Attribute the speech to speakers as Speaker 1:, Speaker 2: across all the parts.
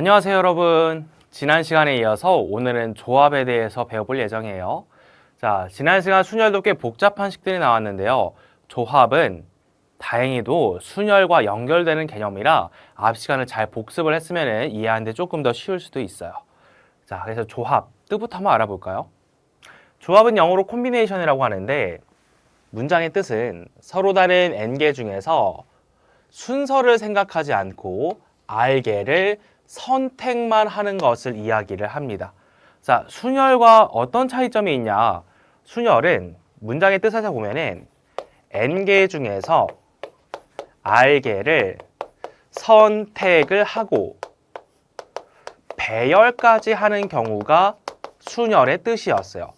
Speaker 1: 안녕하세요, 여러분. 지난 시간에 이어서 오늘은 조합에 대해서 배워볼 예정이에요. 자, 지난 시간 순열도 꽤 복잡한 식들이 나왔는데요. 조합은 다행히도 순열과 연결되는 개념이라 앞 시간을 잘 복습을 했으면 이해하는데 조금 더 쉬울 수도 있어요. 자, 그래서 조합, 뜻부터 한번 알아볼까요? 조합은 영어로 콤비네이션이라고 하는데 문장의 뜻은 서로 다른 n개 중에서 순서를 생각하지 않고 r개를 선택만 하는 것을 이야기를 합니다. 자, 순열과 어떤 차이점이 있냐? 순열은 문장의 뜻을 보면은 n개 중에서 r개를 선택을 하고 배열까지 하는 경우가 순열의 뜻이었어요.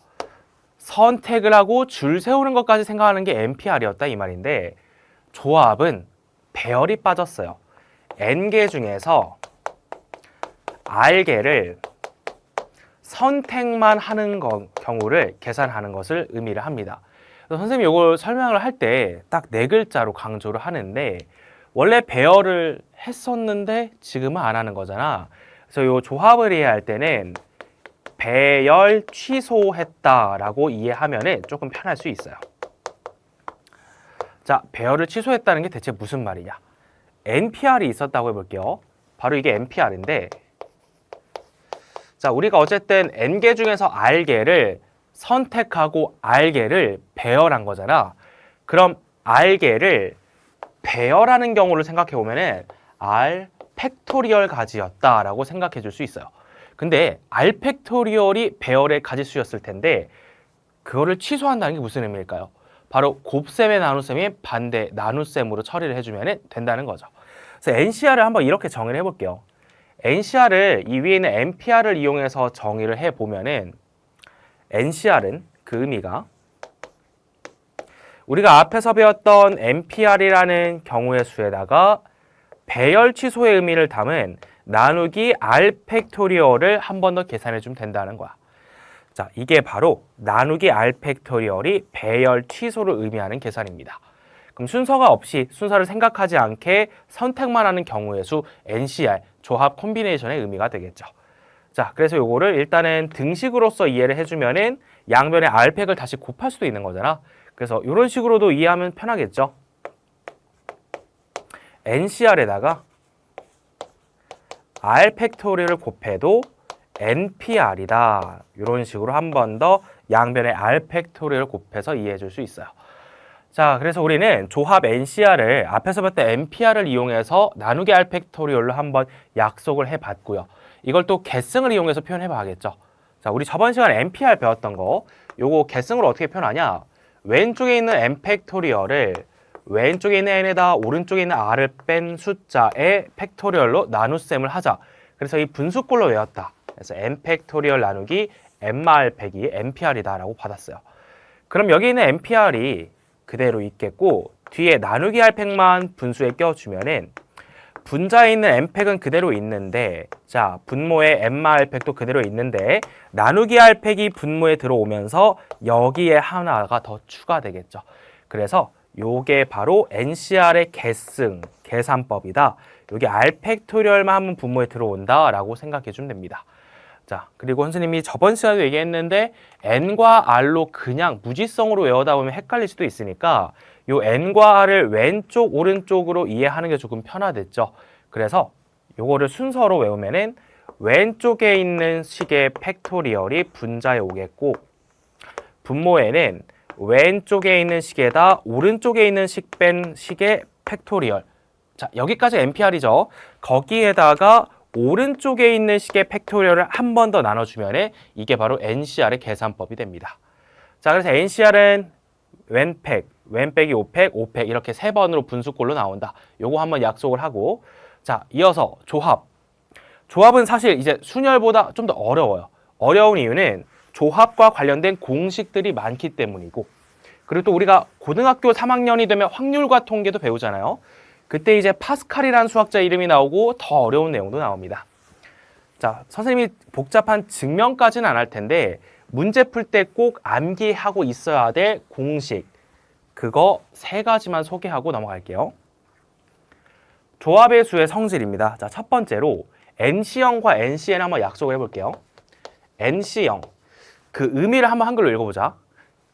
Speaker 1: 선택을 하고 줄 세우는 것까지 생각하는 게 NPR이었다 이 말인데 조합은 배열이 빠졌어요. n개 중에서 r개를 선택만 하는 경우를 계산하는 것을 의미를 합니다. 선생님이 이걸 설명을 할 때 딱 네 글자로 강조를 하는데 원래 배열을 했었는데 지금은 안 하는 거잖아. 그래서 이 조합을 이해할 때는 배열 취소했다라고 이해하면 조금 편할 수 있어요. 자, 배열을 취소했다는 게 대체 무슨 말이냐? NPR이 있었다고 해볼게요. 바로 이게 NPR인데 자, 우리가 어쨌든 n개 중에서 r개를 선택하고 r개를 배열한 거잖아. 그럼 r개를 배열하는 경우를 생각해 보면은 r 팩토리얼 가지였다라고 생각해 줄 수 있어요. 근데 r 팩토리얼이 배열의 가지수였을 텐데 그거를 취소한다는 게 무슨 의미일까요? 바로 곱셈의 나눗셈이 반대 나눗셈으로 처리를 해주면 된다는 거죠. 그래서 NCR을 한번 이렇게 정의를 해볼게요. NCR을 이 위에 있는 NPR을 이용해서 정의를 해보면은 NCR은 그 의미가 우리가 앞에서 배웠던 NPR이라는 경우의 수에다가 배열 취소의 의미를 담은 나누기 R 팩토리얼을 한 번 더 계산해 주면 된다는 거야. 자, 이게 바로 나누기 R 팩토리얼이 배열 취소를 의미하는 계산입니다. 그럼 순서가 없이 순서를 생각하지 않게 선택만 하는 경우의 수 NCR, 조합 콤비네이션의 의미가 되겠죠. 자, 그래서 요거를 일단은 등식으로서 이해를 해주면은 양변의 R팩을 다시 곱할 수도 있는 거잖아. 그래서 이런 식으로도 이해하면 편하겠죠. NCR에다가 R 팩토리얼을 곱해도 NPR이다. 이런 식으로 한 번 더 양변의 R 팩토리얼을 곱해서 이해해 줄 수 있어요. 자, 그래서 우리는 조합 NCR을 앞에서 봤던 NPR을 이용해서 나누기 R 팩토리얼로 한번 약속을 해봤고요. 이걸 또 계승을 이용해서 표현해 봐야겠죠. 자, 우리 저번 시간에 NPR 배웠던 거 요거 계승으로 어떻게 표현하냐? 왼쪽에 있는 N 팩토리얼을 왼쪽에 있는 N에다 오른쪽에 있는 R을 뺀 숫자의 팩토리얼로 나눗셈을 하자. 그래서 이 분수꼴로 외웠다. 그래서 N 팩토리얼 나누기 NR 팩이 NPR이다 라고 받았어요. 그럼 여기 있는 NPR이 그대로 있겠고 뒤에 나누기 R팩만 분수에 껴주면은 분자에 있는 N팩은 그대로 있는데 자, 분모에 NR팩도 그대로 있는데 나누기 R팩이 분모에 들어오면서 여기에 하나가 더 추가되겠죠. 그래서 요게 바로 NCR의 계산법이다. 여기 R팩토리얼만 하면 분모에 들어온다 라고 생각해 주면 됩니다. 자, 그리고 선생님이 저번 시간에도 얘기했는데 N과 R로 그냥 무지성으로 외우다 보면 헷갈릴 수도 있으니까 요 N과 R을 왼쪽 오른쪽으로 이해하는 게 조금 편하겠죠. 그래서 요거를 순서로 외우면은 왼쪽에 있는 식의 팩토리얼이 분자에 오겠고 분모에는 왼쪽에 있는 식에다 오른쪽에 있는 식 뺀 식의 팩토리얼. 자, 여기까지 NPR이죠. 거기에다가 오른쪽에 있는 식의 팩토리얼을 한 번 더 나눠주면 이게 바로 NCR의 계산법이 됩니다. 자, 그래서 NCR은 왼팩, 왼빼기 5팩, 5팩 이렇게 세 번으로 분수꼴로 나온다. 요거 한번 약속을 하고 자, 이어서 조합. 조합은 사실 이제 순열보다 좀 더 어려워요. 어려운 이유는 조합과 관련된 공식들이 많기 때문이고 그리고 또 우리가 고등학교 3학년이 되면 확률과 통계도 배우잖아요. 그때 이제 파스칼이라는 수학자 이름이 나오고 더 어려운 내용도 나옵니다. 자, 선생님이 복잡한 증명까지는 안 할 텐데 문제 풀 때 꼭 암기하고 있어야 될 공식 그거 세 가지만 소개하고 넘어갈게요. 조합의 수의 성질입니다. 자, 첫 번째로 NC형과 NCN 한번 약속을 해볼게요. NC형, 그 의미를 한번 한글로 읽어보자.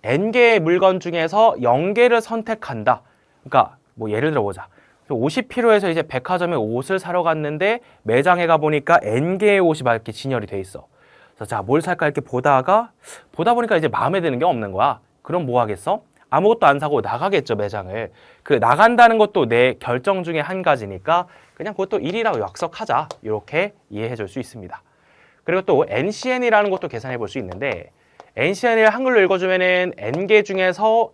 Speaker 1: N개의 물건 중에서 0개를 선택한다. 그러니까 뭐 예를 들어보자. 옷이 필요해서 이제 백화점에 옷을 사러 갔는데 매장에 가보니까 N개의 옷이 막 이렇게 진열이 돼 있어. 그래서 자, 뭘 살까 이렇게 보다 보니까 이제 마음에 드는 게 없는 거야. 그럼 뭐 하겠어? 아무것도 안 사고 나가겠죠, 매장을. 그 나간다는 것도 내 결정 중에 한 가지니까 그냥 그것도 1이라고 약속하자. 이렇게 이해해 줄 수 있습니다. 그리고 또 NCN이라는 것도 계산해 볼 수 있는데 NCN을 한글로 읽어주면은 N개 중에서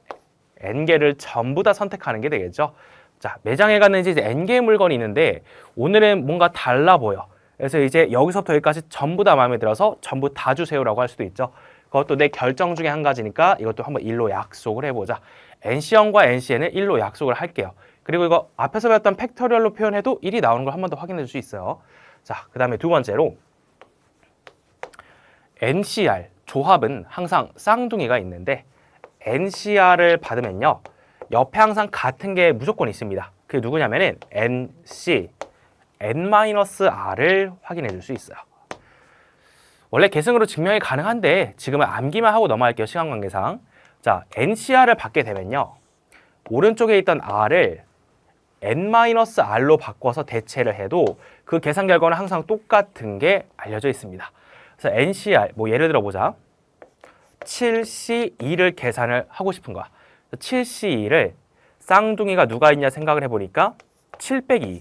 Speaker 1: N개를 전부 다 선택하는 게 되겠죠. 자, 매장에 갔는지 이제 N개의 물건이 있는데 오늘은 뭔가 달라 보여. 그래서 이제 여기서부터 여기까지 전부 다 마음에 들어서 전부 다 주세요라고 할 수도 있죠. 그것도 내 결정 중에 한 가지니까 이것도 한번 1로 약속을 해보자. NC형과 NCN을 1로 약속을 할게요. 그리고 이거 앞에서 배웠던 팩토리얼로 표현해도 1이 나오는 걸 한 번 더 확인해 줄 수 있어요. 자, 그 다음에 두 번째로 NCR, 조합은 항상 쌍둥이가 있는데 NCR을 받으면요. 옆에 항상 같은 게 무조건 있습니다. 그게 누구냐면은 NC, N-R을 확인해 줄 수 있어요. 원래 계승으로 증명이 가능한데 지금은 암기만 하고 넘어갈게요. 시간 관계상. 자, NCR을 받게 되면요. 오른쪽에 있던 R을 N-R로 바꿔서 대체를 해도 그 계산 결과는 항상 똑같은 게 알려져 있습니다. 그래서 NCR, 뭐 예를 들어 보자. 7C2를 계산을 하고 싶은 거야. 7C2를 쌍둥이가 누가 있냐 생각을 해보니까 7 빼기 2.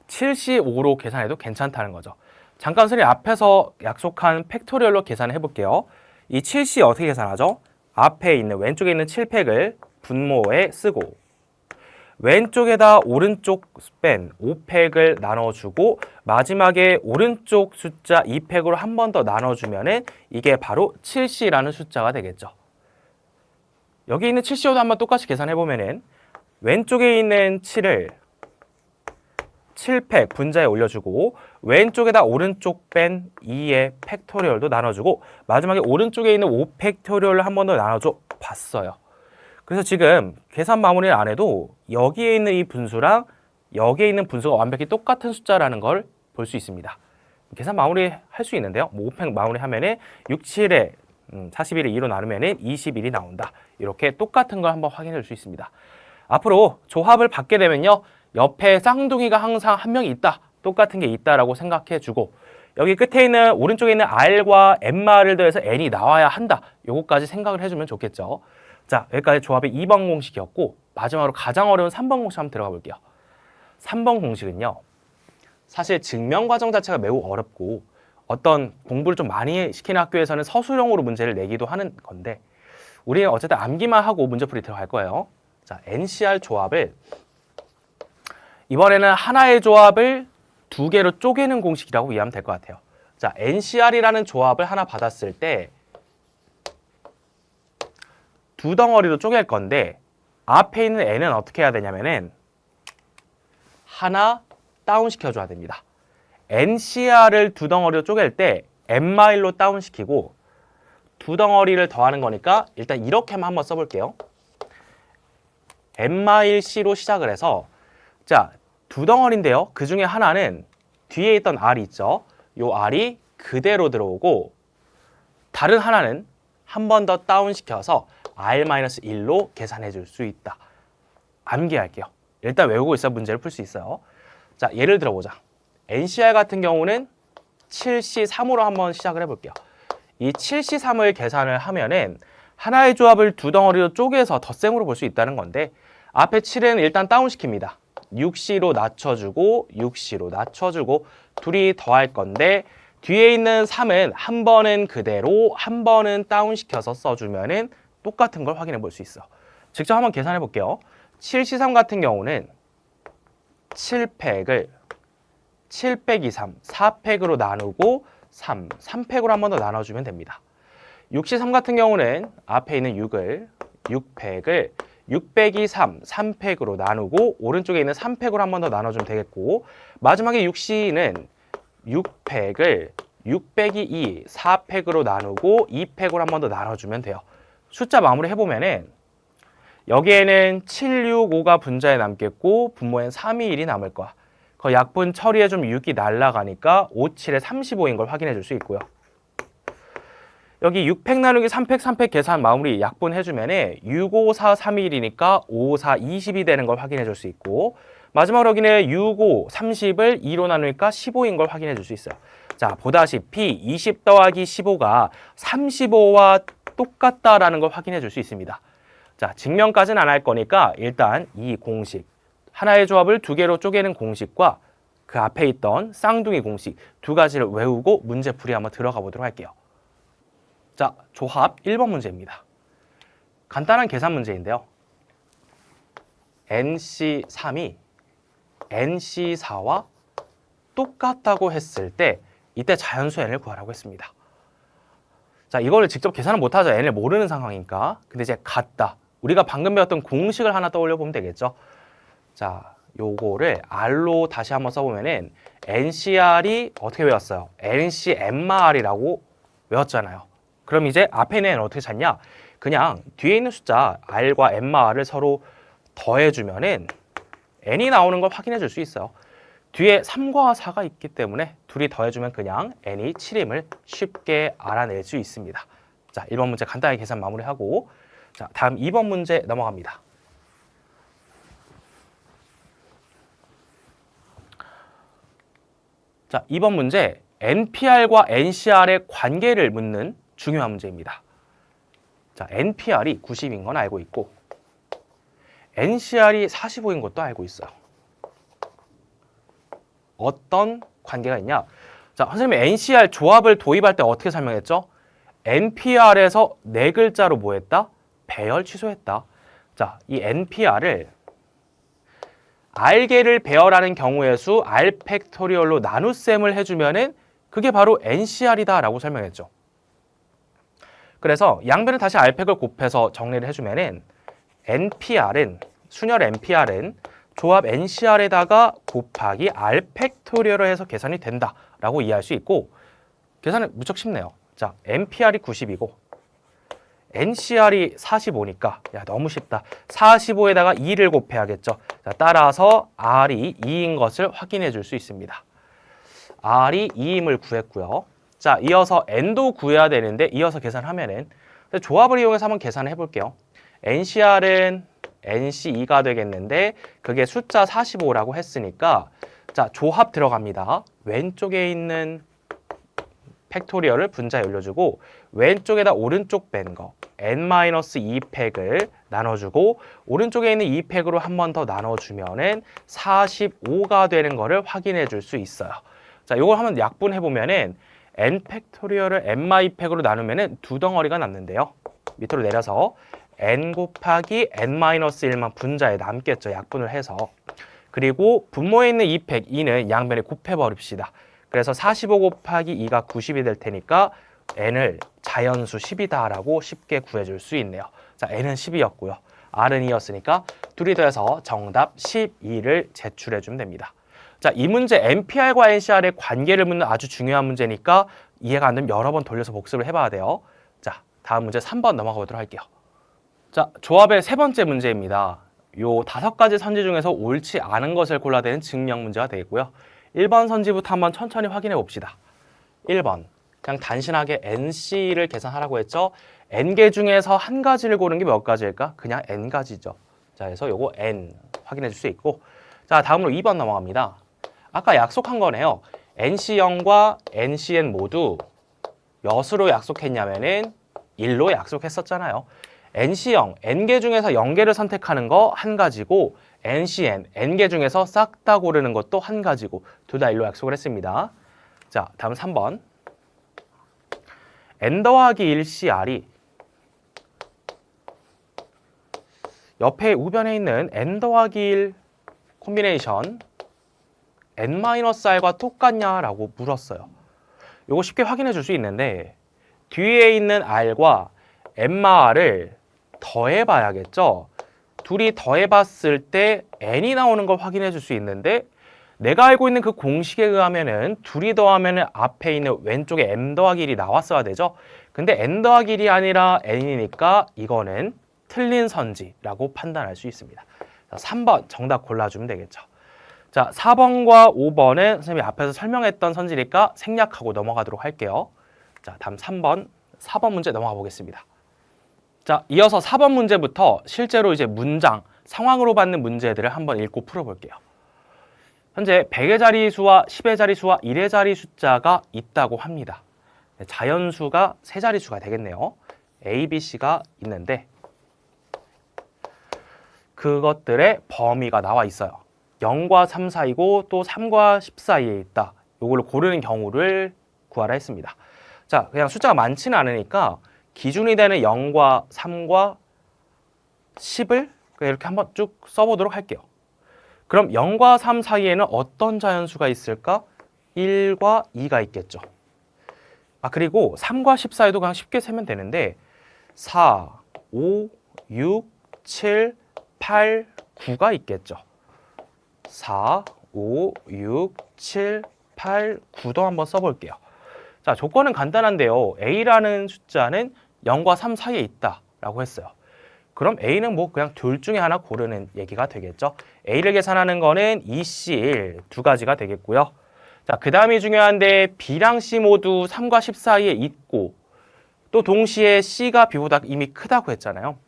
Speaker 1: 7C5로 계산해도 괜찮다는 거죠. 잠깐 선생님 앞에서 약속한 팩토리얼로 계산을 해볼게요. 이 7C 어떻게 계산하죠? 앞에 있는 왼쪽에 있는 7팩을 분모에 쓰고 왼쪽에다 오른쪽 뺀 5팩을 나눠주고 마지막에 오른쪽 숫자 2팩으로 한 번 더 나눠주면은 이게 바로 7C라는 숫자가 되겠죠. 여기 있는 7C도 한번 똑같이 계산해보면은 왼쪽에 있는 7을 7팩 분자에 올려주고 왼쪽에다 오른쪽 뺀 2의 팩토리얼도 나눠주고 마지막에 오른쪽에 있는 5팩토리얼을 한 번 더 나눠줘 봤어요. 그래서 지금 계산 마무리를 안 해도 여기에 있는 이 분수랑 여기에 있는 분수가 완벽히 똑같은 숫자라는 걸 볼 수 있습니다. 계산 마무리 할 수 있는데요. 뭐 5팩 마무리 하면은 6, 7에 41을 2로 나누면은 21이 나온다. 이렇게 똑같은 걸 한번 확인해 줄 수 있습니다. 앞으로 조합을 받게 되면요. 옆에 쌍둥이가 항상 한 명이 있다. 똑같은 게 있다라고 생각해 주고 여기 끝에 있는 오른쪽에 있는 R과 N말을 더해서 N이 나와야 한다. 요거까지 생각을 해주면 좋겠죠. 자, 여기까지 조합의 2번 공식이었고 마지막으로 가장 어려운 3번 공식 한번 들어가 볼게요. 3번 공식은요. 사실 증명 과정 자체가 매우 어렵고 어떤 공부를 좀 많이 시키는 학교에서는 서술형으로 문제를 내기도 하는 건데 우리는 어쨌든 암기만 하고 문제풀이 들어갈 거예요. 자, NCR 조합을 이번에는 하나의 조합을 두 개로 쪼개는 공식이라고 이해하면 될 것 같아요. 자, NCR이라는 조합을 하나 받았을 때 두 덩어리로 쪼갤 건데 앞에 있는 N은 어떻게 해야 되냐면은 하나 다운시켜줘야 됩니다. NCR을 두 덩어리로 쪼갤 때 N마일로 다운시키고 두 덩어리를 더하는 거니까 일단 이렇게만 한번 써볼게요. N마일 C로 시작을 해서 자, 두 덩어리인데요. 그 중에 하나는 뒤에 있던 R이 있죠. 요 R이 그대로 들어오고 다른 하나는 한 번 더 다운시켜서 R-1로 계산해 줄 수 있다. 암기할게요. 일단 외우고 있어야 문제를 풀 수 있어요. 자, 예를 들어보자. NCR 같은 경우는 7C3으로 한번 시작을 해볼게요. 이 7C3을 계산을 하면은 하나의 조합을 두 덩어리로 쪼개서 덧셈으로 볼 수 있다는 건데 앞에 7은 일단 다운시킵니다. 6C로 낮춰주고 6C로 낮춰주고 둘이 더할 건데 뒤에 있는 3은 한 번은 그대로 한 번은 다운시켜서 써주면은 똑같은 걸 확인해 볼 수 있어. 직접 한번 계산해 볼게요. 7C3 같은 경우는 7팩을 7 빼기 3, 4팩으로 나누고 3팩으로 한 번 더 나눠주면 됩니다. 6C3 같은 경우는 앞에 있는 6을 6팩을 6 빼기 3, 3팩으로 나누고 오른쪽에 있는 3팩으로 한 번 더 나눠주면 되겠고 마지막에 6C는 6팩을 6 빼기 2, 4팩으로 나누고 2팩으로 한 번 더 나눠주면 돼요. 숫자 마무리 해보면은 여기에는 7, 6, 5가 분자에 남겠고 분모엔 3, 2, 1이 남을 거야. 그 약분 처리에 좀 6이 날아가니까 5, 7에 35인 걸 확인해 줄 수 있고요. 여기 6팩 나누기 3팩, 3팩 계산 마무리 약분해주면 6, 5, 4, 3일이니까 5, 4, 20이 되는 걸 확인해 줄 수 있고 마지막으로 여기는 6, 5, 30을 2로 나누니까 15인 걸 확인해 줄 수 있어요. 자, 보다시피 20 더하기 15가 35와 똑같다라는 걸 확인해 줄 수 있습니다. 자, 증명까지는 안 할 거니까 일단 이 공식, 하나의 조합을 두 개로 쪼개는 공식과 그 앞에 있던 쌍둥이 공식 두 가지를 외우고 문제풀이 한번 들어가 보도록 할게요. 자, 조합 1번 문제입니다. 간단한 계산 문제인데요. NC3이 NC4와 똑같다고 했을 때 이때 자연수 n을 구하라고 했습니다. 자, 이거를 직접 계산을 못하죠. n을 모르는 상황이니까. 근데 이제 같다. 우리가 방금 배웠던 공식을 하나 떠올려 보면 되겠죠. 자, 요거를 R로 다시 한번 써보면은 NCR이 어떻게 외웠어요? NCMR이라고 외웠잖아요. 그럼 이제 앞에 있는 n은 어떻게 찾냐? 그냥 뒤에 있는 숫자 R과 MR을 서로 더해주면은 n이 나오는 걸 확인해 줄 수 있어요. 뒤에 3과 4가 있기 때문에 둘이 더해주면 그냥 n이 7임을 쉽게 알아낼 수 있습니다. 자, 1번 문제 간단하게 계산 마무리하고 자, 다음 2번 문제 넘어갑니다. 자, 2번 문제 NPR과 NCR의 관계를 묻는 중요한 문제입니다. 자, NPR이 90인 건 알고 있고 NCR이 45인 것도 알고 있어요. 어떤 관계가 있냐? 자, 선생님이 NCR 조합을 도입할 때 어떻게 설명했죠? NPR에서 네 글자로 뭐 했다? 배열 취소했다. 자, 이 NPR을 R개를 배열하는 경우의 수 R 팩토리얼로 나눗셈을 해주면은 그게 바로 NCR이다 라고 설명했죠. 그래서 양변을 다시 R팩을 곱해서 정리를 해주면은 NPR은, 순열 NPR은 조합 NCR에다가 곱하기 R 팩토리얼을 해서 계산이 된다라고 이해할 수 있고 계산은 무척 쉽네요. 자, NPR이 90이고 NCR이 45니까 야 너무 쉽다. 45에다가 2를 곱해야겠죠. 자, 따라서 R이 2인 것을 확인해 줄 수 있습니다. R이 2임을 구했고요. 자, 이어서 N도 구해야 되는데 이어서 계산하면은 조합을 이용해서 한번 계산을 해볼게요. NCR은 NC2가 되겠는데 그게 숫자 45라고 했으니까 자, 조합 들어갑니다. 왼쪽에 있는 팩토리얼을 분자에 올려주고 왼쪽에다 오른쪽 뺀 거 n-2팩을 나눠주고 오른쪽에 있는 2팩으로 한 번 더 나눠주면은 45가 되는 거를 확인해 줄 수 있어요. 자, 이걸 한번 약분해 보면은 n 팩토리얼을 n-2팩으로 나누면은 두 덩어리가 남는데요. 밑으로 내려서 n 곱하기 n-1만 분자에 남겠죠. 약분을 해서. 그리고 분모에 있는 2팩 2는 양변에 곱해 버립시다. 그래서 45 곱하기 2가 90이 될 테니까 n을 자연수 10이다라고 쉽게 구해줄 수 있네요. 자, n은 10이었고요. r은 2였으니까 둘이 더해서 정답 12를 제출해주면 됩니다. 자, 이 문제 NPR과 NCR의 관계를 묻는 아주 중요한 문제니까 이해가 안 되면 여러 번 돌려서 복습을 해봐야 돼요. 자, 다음 문제 3번 넘어가 보도록 할게요. 자, 조합의 세 번째 문제입니다. 요 5가지 선지 중에서 옳지 않은 것을 골라내는 증명 문제가 되겠고요. 1번 선지부터 한번 천천히 확인해 봅시다. 1번, 그냥 단순하게 NC를 계산하라고 했죠. N개 중에서 한 가지를 고른 게 몇 가지일까? 그냥 N가지죠. 자, 그래서 요거 N 확인해 줄 수 있고 자, 다음으로 2번 넘어갑니다. 아까 약속한 거네요. NC0과 NCN 모두 몇으로 약속했냐면은 1로 약속했었잖아요. NC0, N개 중에서 0개를 선택하는 거 한 가지고 NCN, N개 중에서 싹 다 고르는 것도 한 가지고 둘 다 1로 약속을 했습니다. 자, 다음 3번. N 더하기 1 CR이 옆에 우변에 있는 N 더하기 1 콤비네이션 N-R과 똑같냐라고 물었어요. 이거 쉽게 확인해 줄 수 있는데 뒤에 있는 R과 MR을 더해봐야겠죠. 둘이 더해봤을 때 N이 나오는 걸 확인해 줄 수 있는데 내가 알고 있는 그 공식에 의하면은 둘이 더하면은 앞에 있는 왼쪽에 M 더하기 1이 나왔어야 되죠. 근데 N 더하기 1이 아니라 N이니까 이거는 틀린 선지라고 판단할 수 있습니다. 3번 정답 골라주면 되겠죠. 자, 4번과 5번은 선생님이 앞에서 설명했던 선지니까 생략하고 넘어가도록 할게요. 자, 다음 4번 문제 넘어가 보겠습니다. 자, 이어서 4번 문제부터 실제로 이제 문장, 상황으로 받는 문제들을 한번 읽고 풀어볼게요. 현재 100의 자리수와 10의 자리수와 1의 자리 숫자가 있다고 합니다. 자연수가 세 자리수가 되겠네요. A, B, C가 있는데 그것들의 범위가 나와 있어요. 0과 3 사이고 또 3과 10 사이에 있다. 이걸 고르는 경우를 구하라 했습니다. 자, 그냥 숫자가 많지는 않으니까 기준이 되는 0과 3과 10을 이렇게 한번 쭉 써보도록 할게요. 그럼 0과 3 사이에는 어떤 자연수가 있을까? 1과 2가 있겠죠. 그리고 3과 10 사이도 그냥 쉽게 세면 되는데 4, 5, 6, 7, 8, 9가 있겠죠. 4, 5, 6, 7, 8, 9도 한번 써볼게요. 자, 조건은 간단한데요. A라는 숫자는 0과 3 사이에 있다라고 했어요. 그럼 A는 뭐 그냥 둘 중에 하나 고르는 얘기가 되겠죠. A를 계산하는 거는 2, C, 1 두 가지가 되겠고요. 자, 그 다음이 중요한데 B랑 C 모두 3과 10 사이에 있고 또 동시에 C가 B보다 이미 크다고 했잖아요.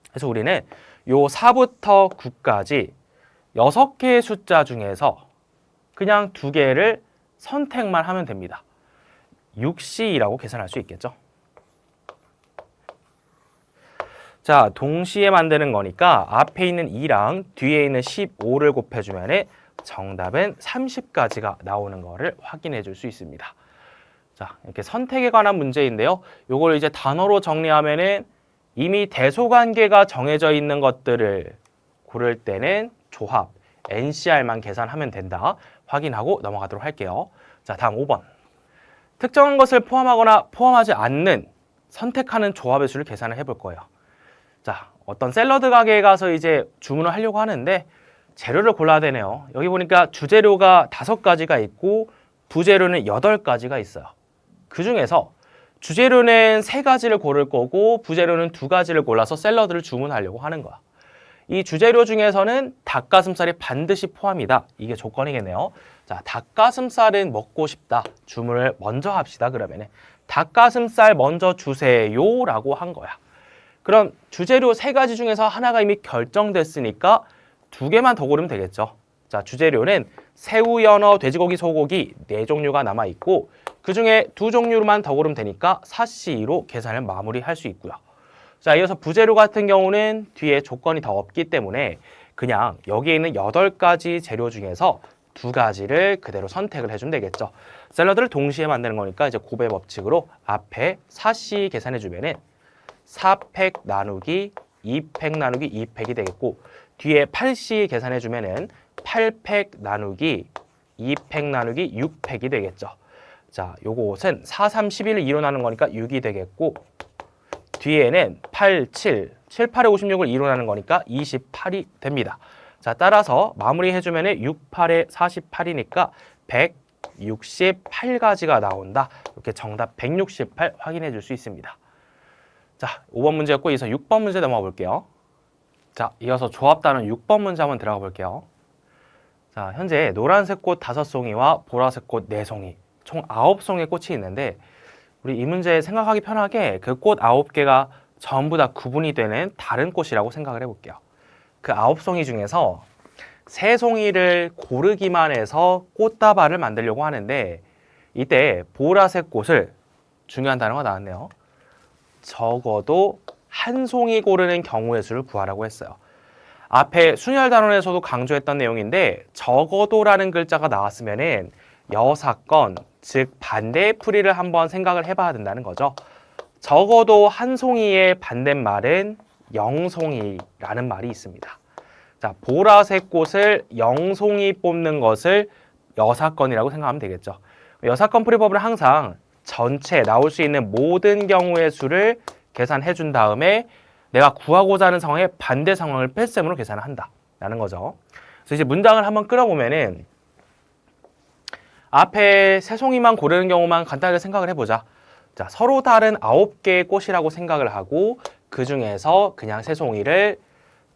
Speaker 1: 그래서 우리는 요 4부터 9까지 6개의 숫자 중에서 그냥 2개를 선택만 하면 됩니다. 6C라고 계산할 수 있겠죠. 자, 동시에 만드는 거니까 앞에 있는 2랑 뒤에 있는 15를 곱해주면 정답은 30까지가 나오는 거를 확인해 줄 수 있습니다. 자, 이렇게 선택에 관한 문제인데요. 요걸 이제 단어로 정리하면은 이미 대소관계가 정해져 있는 것들을 고를 때는 조합, NCR만 계산하면 된다. 확인하고 넘어가도록 할게요. 자, 다음 5번. 특정한 것을 포함하거나 포함하지 않는 선택하는 조합의 수를 계산을 해볼 거예요. 자, 어떤 샐러드 가게에 가서 이제 주문을 하려고 하는데 재료를 골라야 되네요. 여기 보니까 주재료가 5가지가 있고 부재료는 8가지가 있어요. 그 중에서 주재료는 3가지를 고를 거고 부재료는 2가지를 골라서 샐러드를 주문하려고 하는 거야. 이 주재료 중에서는 닭가슴살이 반드시 포함이다. 이게 조건이겠네요. 자, 닭가슴살은 먹고 싶다. 주문을 먼저 합시다. 그러면 닭가슴살 먼저 주세요 라고 한 거야. 그럼 주재료 3가지 중에서 하나가 이미 결정됐으니까 2개만 더 고르면 되겠죠. 자, 주재료는 새우, 연어, 돼지고기, 소고기 4종류가 남아있고 그 중에 2종류만 더 고르면 되니까 4C로 계산을 마무리할 수 있고요. 자, 이어서 부재료 같은 경우는 뒤에 조건이 더 없기 때문에 그냥 여기에 있는 8가지 재료 중에서 2가지를 그대로 선택을 해주면 되겠죠. 샐러드를 동시에 만드는 거니까 이제 곱의 법칙으로 앞에 4C 계산해주면은 4팩 나누기 2팩 나누기 2팩이 되겠고 뒤에 8C 계산해주면은 8팩 나누기 2팩 나누기 6팩이 되겠죠. 자, 요것은 4, 3, 11을 2로 나눈 거니까 6이 되겠고 뒤에는 8, 7, 7, 8에 56을 2로 나눈 거니까 28이 됩니다. 자, 따라서 마무리해주면 6, 8에 48이니까 168가지가 나온다. 이렇게 정답 168 확인해 줄 수 있습니다. 자, 5번 문제였고 이어서 6번 문제 넘어가 볼게요. 자, 이어서 조합 단원 6번 문제 한번 들어가 볼게요. 자, 현재 노란색 꽃 5송이와 보라색 꽃 4송이, 총 9송의 꽃이 있는데 우리 이 문제 생각하기 편하게 그 꽃 9개가 전부 다 구분이 되는 다른 꽃이라고 생각을 해볼게요. 그 9송이 중에서 3송이를 고르기만 해서 꽃다발을 만들려고 하는데 이때 보라색 꽃을 중요한 단어가 나왔네요. 적어도 한 송이 고르는 경우의 수를 구하라고 했어요. 앞에 순열 단원에서도 강조했던 내용인데 적어도라는 글자가 나왔으면은 여사건, 즉 반대의 풀이를 한번 생각을 해봐야 된다는 거죠. 적어도 한 송이의 반대말은 0송이라는 말이 있습니다. 자, 보라색 꽃을 0송이 뽑는 것을 여사건이라고 생각하면 되겠죠. 여사건 풀이법은 항상 전체 나올 수 있는 모든 경우의 수를 계산해 준 다음에 내가 구하고자 하는 상황의 반대 상황을 뺄셈으로 계산을 한다라는 거죠. 그래서 이제 문장을 한번 끌어보면은 앞에 3송이만 고르는 경우만 간단하게 생각을 해보자. 자, 서로 다른 9개의 꽃이라고 생각을 하고 그 중에서 그냥 3송이를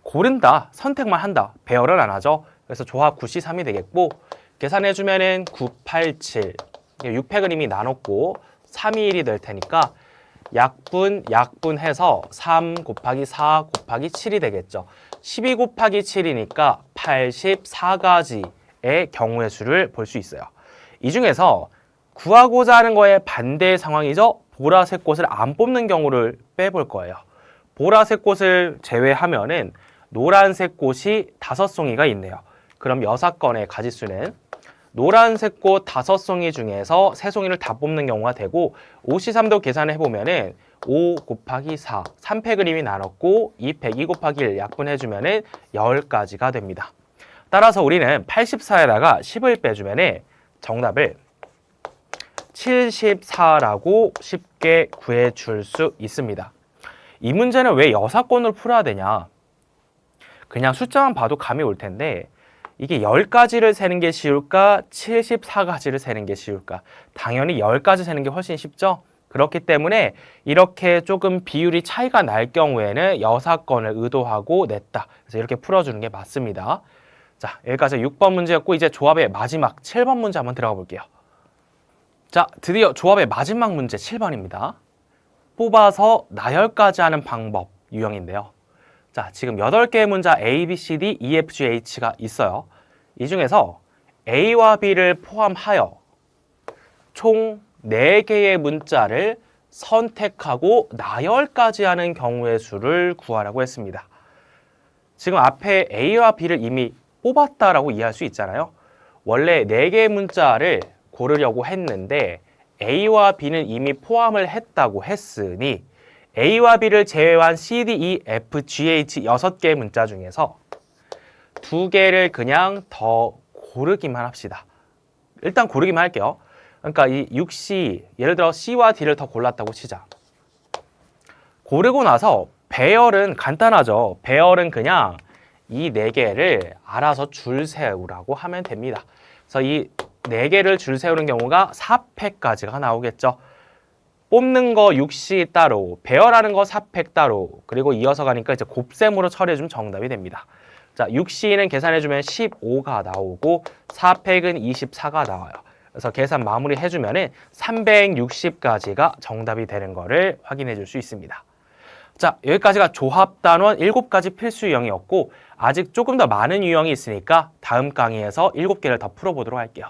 Speaker 1: 고른다, 선택만 한다, 배열을 안 하죠. 그래서 조합 9C3이 되겠고 계산해주면은 987 6팩을 이미 나눴고 3이 1이 될 테니까 약분해서 3 곱하기 4 곱하기 7이 되겠죠. 12 곱하기 7이니까 84가지의 경우의 수를 볼 수 있어요. 이 중에서 구하고자 하는 거에 반대의 상황이죠. 보라색 꽃을 안 뽑는 경우를 빼볼 거예요. 보라색 꽃을 제외하면은 노란색 꽃이 5송이가 있네요. 그럼 6건의 가지수는 노란색 꽃 5송이 중에서 3송이를 다 뽑는 경우가 되고 5C3도 계산을 해보면은 5 곱하기 4, 3팩을 이미 나눴고 2팩 2 곱하기 1 약분해주면은 10가지가 됩니다. 따라서 우리는 84에다가 10을 빼주면은 정답을 74라고 쉽게 구해줄 수 있습니다. 이 문제는 왜 6건을 풀어야 되냐? 그냥 숫자만 봐도 감이 올 텐데 이게 10가지를 세는 게 쉬울까? 74가지를 세는 게 쉬울까? 당연히 10가지 세는 게 훨씬 쉽죠? 그렇기 때문에 이렇게 조금 비율이 차이가 날 경우에는 6건을 의도하고 냈다. 그래서 이렇게 풀어주는 게 맞습니다. 자, 여기까지 6번 문제였고 이제 조합의 마지막 7번 문제 한번 들어가 볼게요. 자, 드디어 조합의 마지막 문제 7번입니다. 뽑아서 나열까지 하는 방법 유형인데요. 자, 지금 8개의 문자 A, B, C, D, E, F, G, H가 있어요. 이 중에서 A와 B를 포함하여 총 4개의 문자를 선택하고 나열까지 하는 경우의 수를 구하라고 했습니다. 지금 앞에 A와 B를 이미 뽑았다라고 이해할 수 있잖아요. 원래 4개의 문자를 고르려고 했는데 A와 B는 이미 포함을 했다고 했으니 A와 B를 제외한 C, D, E, F, G, H 6개의 문자 중에서 2개를 그냥 더 고르기만 합시다. 일단 고르기만 할게요. 그러니까 이 6C, 예를 들어 C와 D를 더 골랐다고 치자. 고르고 나서 배열은 간단하죠. 배열은 그냥 이 4개를 알아서 줄 세우라고 하면 됩니다. 그래서 이 4개를 줄 세우는 경우가 4팩까지가 나오겠죠. 뽑는 거 6C 따로, 배열하는 거 4팩 따로, 그리고 이어서 가니까 이제 곱셈으로 처리해주면 정답이 됩니다. 자, 6C는 계산해주면 15가 나오고 4팩은 24가 나와요. 그래서 계산 마무리 해주면은 360가지가 정답이 되는 거를 확인해 줄 수 있습니다. 자, 여기까지가 조합 단원 7가지 필수 유형이었고 아직 조금 더 많은 유형이 있으니까 다음 강의에서 7개를 더 풀어보도록 할게요.